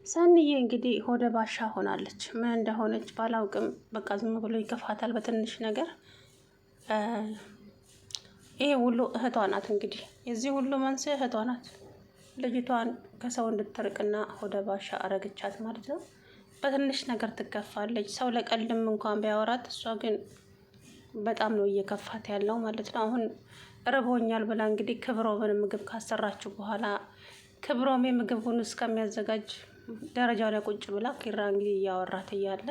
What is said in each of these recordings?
ሰንዬ እንግዲህ ሆደ ባሻ ሆናለች። ምን እንደሆነች ባላውቅም በቃ ዝም ብሎ ይከፋታል በትንሽ ነገር። ይሄ ሁሉ እህቷ ናት። እንግዲህ የዚህ ሁሉ መንስኤ እህቷ ናት። ልጅቷን ከሰው እንድትርቅና ሆደ ባሻ አረግቻት ማለት ነው። በትንሽ ነገር ትከፋለች። ሰው ለቀልድም እንኳን ቢያወራት እሷ ግን በጣም ነው እየከፋት ያለው ማለት ነው። አሁን ርቦኛል ብላ እንግዲህ ክብሮምን ምግብ ካሰራችሁ በኋላ ክብሮሜ ምግቡን እስከሚያዘጋጅ ደረጃው ላይ ቁጭ ብላ ኪራ እንግዲህ እያወራት እያለ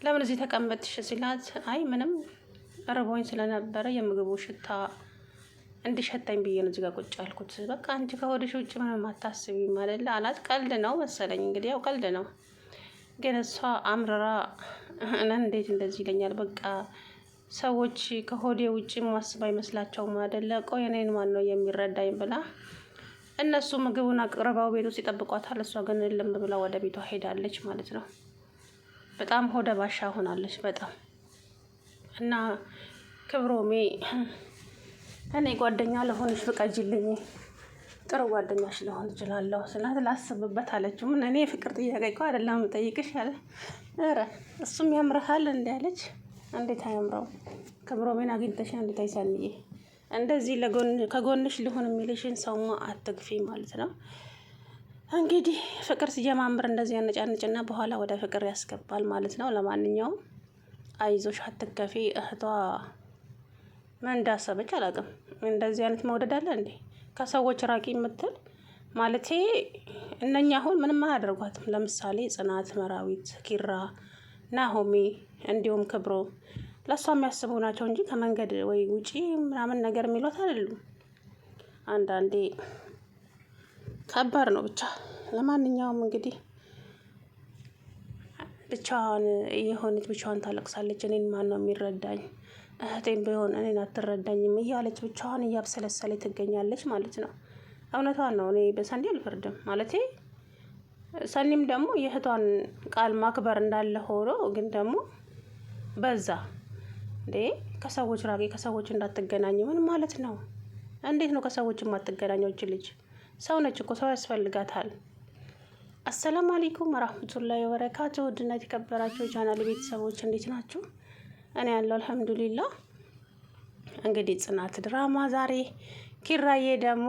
ለምን እዚህ ተቀመጥሽ ሲላት፣ አይ ምንም ርቦኝ ስለነበረ የምግቡ ሽታ እንዲሸታኝ ብዬ ነው እዚህ ጋር ቁጭ ያልኩት። በቃ አንቺ ከሆድሽ ውጭ ምንም አታስቢም አይደለ አላት። ቀልድ ነው መሰለኝ እንግዲህ ያው ቀልድ ነው። ግን እሷ አምርራ እንዴት እንደዚህ ይለኛል፣ በቃ ሰዎች ከሆዴ ውጭ ማስብ አይመስላቸውም አይደለ? ቆይ እኔን ማን ነው የሚረዳኝ ብላ እነሱ ምግቡን አቅርበው ቤት ውስጥ ይጠብቋታል። እሷ ግን ልም ብላ ወደ ቤቷ ሄዳለች ማለት ነው። በጣም ሆደ ባሻ ሆናለች በጣም እና ክብሮሜ እኔ ጓደኛ ለሆንሽ ፍቀጂልኝ፣ ጥሩ ጓደኛሽ ልሆን እችላለሁ ስላት ላስብበት አለችው። ምን እኔ ፍቅር ጥያቄ እኮ አይደለም የምጠይቅሽ አለ። ኧረ እሱም ያምርሃል እንዴ አለች። እንዴት አያምረው? ክብሮሜን አግኝተሽ እንዴት አይሰንዬ እንደዚህ ከጎንሽ ሊሆን የሚልሽን ሰውማ አትግፊ ማለት ነው። እንግዲህ ፍቅር ሲጀማምር እንደዚህ ያነጫንጭና በኋላ ወደ ፍቅር ያስገባል ማለት ነው። ለማንኛውም አይዞሽ አትከፊ። እህቷ ምን እንዳሰበች አላውቅም። እንደዚህ አይነት መውደድ አለ እንዴ? ከሰዎች ራቂ የምትል ማለቴ እነኛ አሁን ምንም አያደርጓትም። ለምሳሌ ጽናት፣ መራዊት፣ ኪራ፣ ናሆሜ እንዲሁም ክብሮ ለእሷ የሚያስቡ ናቸው እንጂ ከመንገድ ወይ ውጪ ምናምን ነገር የሚሏት አይደሉም። አንዳንዴ ከባድ ነው ብቻ። ለማንኛውም እንግዲህ ብቻዋን የሆነች ብቻዋን ታለቅሳለች። እኔን ማን ነው የሚረዳኝ? እህቴም ቢሆን እኔን አትረዳኝም እያለች ብቻዋን እያብሰለሰለች ትገኛለች ማለት ነው። እውነቷን ነው። እኔ በሰኒ አልፈርድም ማለቴ ሰኒም ደግሞ የእህቷን ቃል ማክበር እንዳለ ሆኖ ግን ደግሞ በዛ እንዴ ከሰዎች ራቂ፣ ከሰዎች እንዳትገናኝ ምን ማለት ነው? እንዴት ነው ከሰዎች የማትገናኘው? ልጅ ሰው ነች እኮ ሰው ያስፈልጋታል። አሰላሙ አለይኩም ወራህመቱላሂ ወበረካቱ። ውድና የተከበራችሁ ቻናል ቤተሰቦች እንዴት ናችሁ? እኔ ያለው አልሐምዱሊላህ። እንግዲህ ጽናት ድራማ ዛሬ ኪራዬ ደግሞ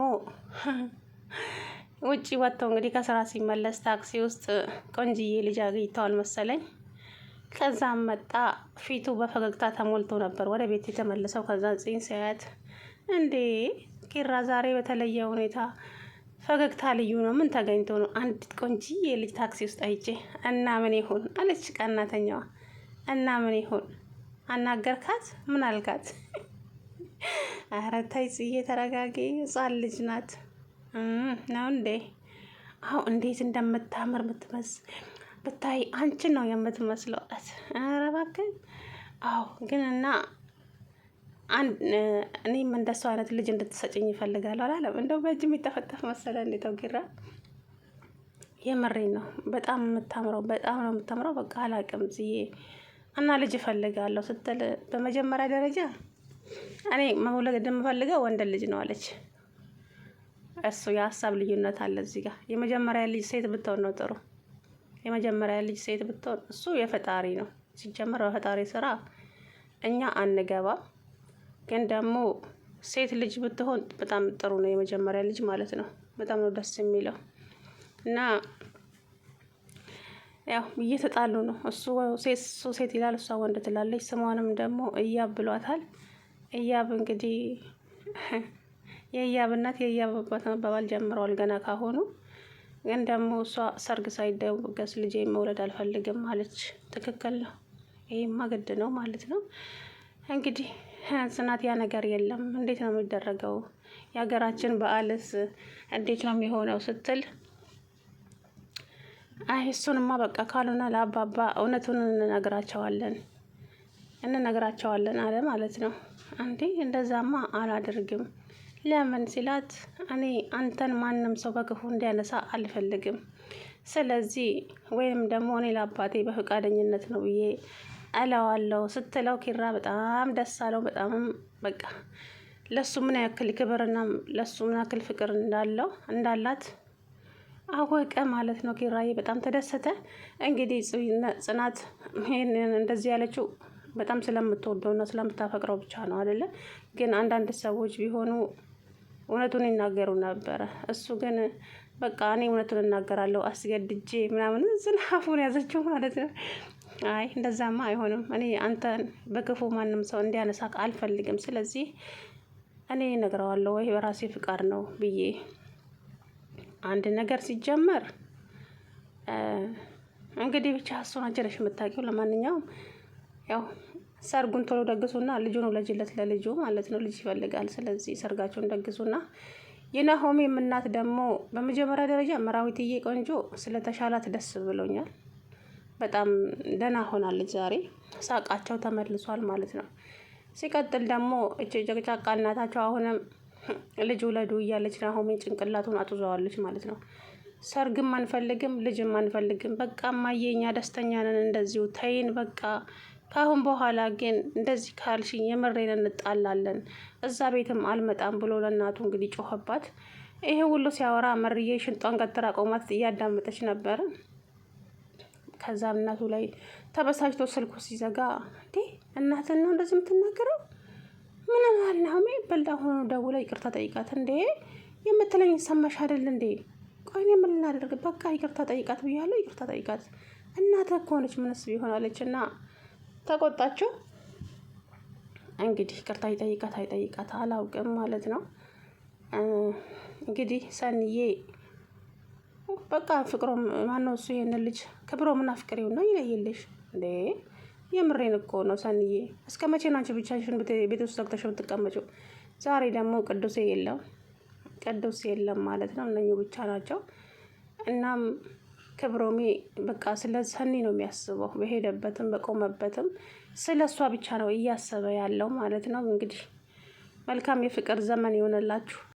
ውጪ ወጥተው እንግዲህ ከስራ ሲመለስ ታክሲ ውስጥ ቆንጅዬ ልጅ አግኝተዋል መሰለኝ። ከዛም መጣ። ፊቱ በፈገግታ ተሞልቶ ነበር ወደ ቤት የተመለሰው። ከዛ ጽን ሲያያት እንዴ ኪራ ዛሬ በተለየ ሁኔታ ፈገግታ ልዩ ነው፣ ምን ተገኝቶ ነው? አንድ ቆንጂዬ ልጅ ታክሲ ውስጥ አይቼ እና ምን ይሁን አለች ቀናተኛዋ። እና ምን ይሁን አናገርካት? ምን አልካት? ኧረ ተይ ጽዬ ተረጋጊ፣ ህጻን ልጅ ናት ነው እንዴ? አሁ እንዴት እንደምታምር ብታይ አንቺን ነው የምትመስለው አላት። ኧረ እባክህ አዎ ግን እና እኔም እንደሱ አይነት ልጅ እንድትሰጭኝ ይፈልጋል አላለም። እንደው በእጅ የሚጠፈጠፍ መሰለ እንዴ? ተው ኪራ የምሬን ነው። በጣም የምታምረው በጣም ነው የምታምረው። በቃ አላቅም ጽዬ እና ልጅ እፈልጋለሁ ስትል በመጀመሪያ ደረጃ እኔ መውለድ የምፈልገው ወንድ ልጅ ነው አለች። እሱ የሀሳብ ልዩነት አለ እዚህ ጋር። የመጀመሪያ ልጅ ሴት ብትሆን ነው ጥሩ። የመጀመሪያ ልጅ ሴት ብትሆን እሱ የፈጣሪ ነው ሲጀመር። በፈጣሪ ስራ እኛ አንገባም። ግን ደግሞ ሴት ልጅ ብትሆን በጣም ጥሩ ነው። የመጀመሪያ ልጅ ማለት ነው። በጣም ነው ደስ የሚለው እና ያው እየተጣሉ ነው። እሱ ሴት ይላል፣ እሷ ወንድ ትላለች። ስሟንም ደግሞ እያብ ብሏታል። እያብ እንግዲህ የእያብ እናት የእያብ አባት መባባል ጀምረዋል ገና ካሁኑ። ግን ደግሞ እሷ ሰርግ ሳይደገስ ልጄ መውለድ አልፈልግም አለች። ትክክል ነው። ይሄማ ግድ ነው ማለት ነው። እንግዲህ ጽናት ያ ነገር የለም እንዴት ነው የሚደረገው? የሀገራችን በዓልስ እንዴት ነው የሚሆነው ስትል አይ እሱንማ በቃ ካልሆነ ለአባባ እውነቱን እንነግራቸዋለን አለ ማለት ነው። እንዴ እንደዛማ አላደርግም። ለምን ሲላት እኔ አንተን ማንም ሰው በክፉ እንዲያነሳ አልፈልግም። ስለዚህ ወይም ደግሞ እኔ ለአባቴ በፈቃደኝነት ነው ብዬ እለዋለሁ ስትለው ኪራ በጣም ደስ አለው። በጣም በቃ ለሱ ምን ያክል ክብርና ለሱ ምን ያክል ፍቅር እንዳላት አወቀ ማለት ነው። ኪራዬ በጣም ተደሰተ። እንግዲህ ጽናት ይሄንን እንደዚህ ያለችው በጣም ስለምትወደውና ስለምታፈቅረው ብቻ ነው አይደለ? ግን አንዳንድ ሰዎች ቢሆኑ እውነቱን ይናገሩ ነበረ። እሱ ግን በቃ እኔ እውነቱን እናገራለሁ አስገድጄ ምናምን ዝናፉን ያዘችው ማለት ነው። አይ እንደዛማ አይሆንም። እኔ አንተን በክፉ ማንም ሰው እንዲያነሳ አልፈልግም። ስለዚህ እኔ እነግረዋለሁ ወይ በራሴ ፍቃድ ነው ብዬ አንድ ነገር ሲጀመር እንግዲህ ብቻ እሱን አንቺ ነሽ የምታውቂው። ለማንኛውም ያው ሰርጉን ቶሎ ደግሱና ልጁን ወለጅለት፣ ለልጁ ማለት ነው። ልጅ ይፈልጋል። ስለዚህ ሰርጋቸውን ደግሱና የናሆሜም እናት ደግሞ በመጀመሪያ ደረጃ መራዊትዬ ቆንጆ ስለተሻላት ደስ ብሎኛል። በጣም ደህና ሆናለች። ዛሬ ሳቃቸው ተመልሷል ማለት ነው። ሲቀጥል ደግሞ እቺ ጨቅጫቃ እናታቸው አሁንም ልጅ ውለዱ እያለች ናሆሜን ጭንቅላቱን አጡዘዋለች ማለት ነው። ሰርግም አንፈልግም ልጅም አንፈልግም፣ በቃ እማዬ እኛ ደስተኛ ነን፣ እንደዚሁ ተይን በቃ። ከአሁን በኋላ ግን እንደዚህ ካልሽኝ የምሬን እንጣላለን፣ እዛ ቤትም አልመጣም ብሎ ለእናቱ እንግዲህ ጮኸባት። ይሄ ሁሉ ሲያወራ መርዬ ሽንጧን ገትራ ቆማት እያዳመጠች ነበረ። ከዛም እናቱ ላይ ተበሳጭቶ ስልኩ ሲዘጋ እንዴ እናትን ነው እንደዚህ የምትናገረው? ምን ማለት ነው? በልዳ ሆኖ ደውላ ይቅርታ ጠይቃት። እንዴ የምትለኝ ሰማሽ አይደል እንዴ? ቆይ እኔ ምን ላደርግ? በቃ ይቅርታ ጠይቃት ብያለሁ፣ ይቅርታ ጠይቃት። እናትህ እኮ ነች ምንስ ቢሆናለች። እና ተቆጣችው። እንግዲህ ይቅርታ ይጠይቃት አይጠይቃት አላውቅም ማለት ነው። እንግዲህ ሰንዬ በቃ ፍቅሮም ማነው እሱ ይሄንን ልጅ ክብሮምና ፍቅሬው ነው ይለይልሽ እንዴ። የምሬን እኮ ነው ሰንዬ። እስከ መቼ ነው አንቺ ብቻሽን ቤት ውስጥ ዘግተሽ የምትቀመጪው? ዛሬ ደግሞ ቅዱስ የለም ማለት ነው። እነኚህ ብቻ ናቸው። እናም ክብሮሜ በቃ ስለ ሰኒ ነው የሚያስበው። በሄደበትም በቆመበትም ስለ እሷ ብቻ ነው እያሰበ ያለው ማለት ነው። እንግዲህ መልካም የፍቅር ዘመን ይሆንላችሁ።